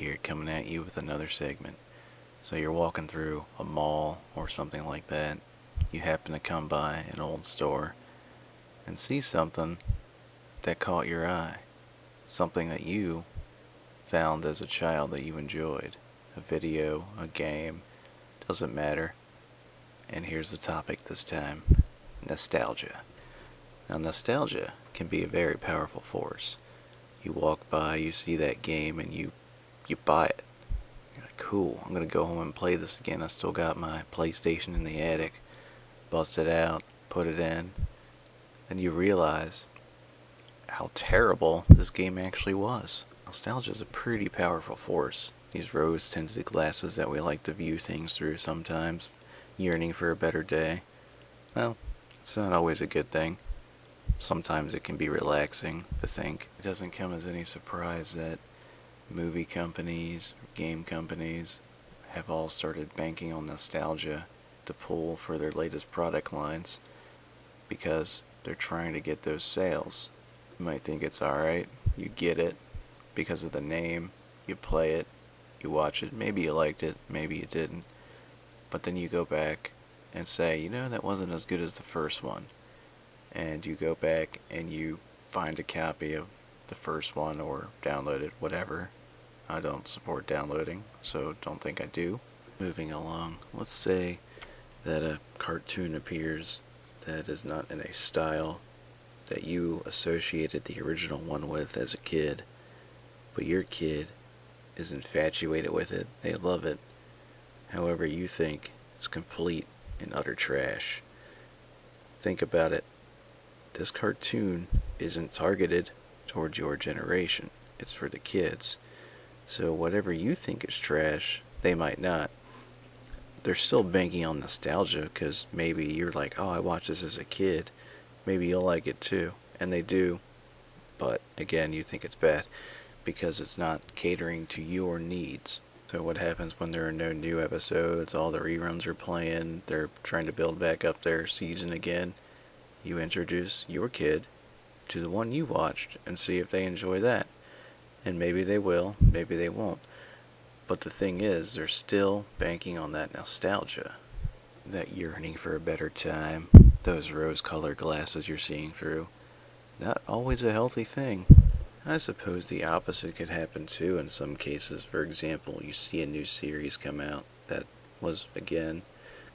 here coming at you with another segment. So you're walking through a mall or something like that. You happen to come by an old store and see something that caught your eye. Something that you found as a child that you enjoyed. A video, a game, doesn't matter. And here's the topic this time: nostalgia. Now, nostalgia can be a very powerful force. You walk by, you see that game, and you buy it. You're like, cool, I'm gonna go home and play this again. I still got my PlayStation in the attic. Bust it out, put it in, and you realize how terrible this game actually was. Nostalgia is a pretty powerful force. These rose-tinted glasses that we like to view things through sometimes, yearning for a better day. Well, it's not always a good thing. Sometimes it can be relaxing to think. It doesn't come as any surprise that movie companies, game companies have all started banking on nostalgia to pull for their latest product lines because they're trying to get those sales. You might think it's alright, you get it because of the name, you play it, you watch it, maybe you liked it, maybe you didn't, but then you go back and say, you know, that wasn't as good as the first one. And you go back and you find a copy of the first one or download it, whatever. I don't support downloading, so don't think I do. Moving along, let's say that a cartoon appears that is not in a style that you associated the original one with as a kid, but your kid is infatuated with it, they love it. However, you think it's complete and utter trash. Think about it. This cartoon isn't targeted towards your generation. It's for the kids. So whatever you think is trash, they might not. They're still banking on nostalgia because maybe you're like, oh, I watched this as a kid. Maybe you'll like it too. And they do. But again, you think it's bad because it's not catering to your needs. So what happens when there are no new episodes, all the reruns are playing, they're trying to build back up their season again? You introduce your kid to the one you watched and see if they enjoy that. And maybe they will, maybe they won't. But the thing is, they're still banking on that nostalgia, that yearning for a better time, those rose-colored glasses you're seeing through. Not always a healthy thing. I suppose the opposite could happen too in some cases. For example, you see a new series come out that was, again,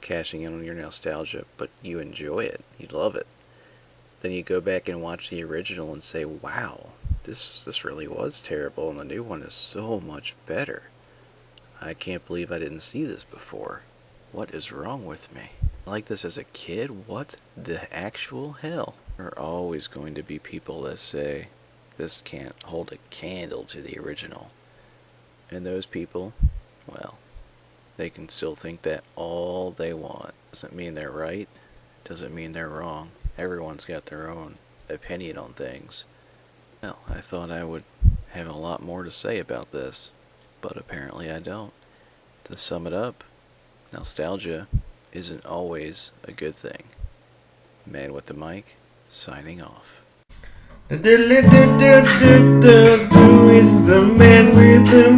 cashing in on your nostalgia, but you enjoy it, you love it. Then you go back and watch the original and say, wow, this really was terrible and the new one is so much better. I can't believe I didn't see this before. What is wrong with me? I like this as a kid? What the actual hell? There are always going to be people that say, this can't hold a candle to the original. And those people, well, they can still think that all they want. Doesn't mean they're right. Doesn't mean they're wrong. Everyone's got their own opinion on things. Well, I thought I would have a lot more to say about this, but apparently I don't. To sum it up, nostalgia isn't always a good thing. Man with the mic, signing off. Who is the man with the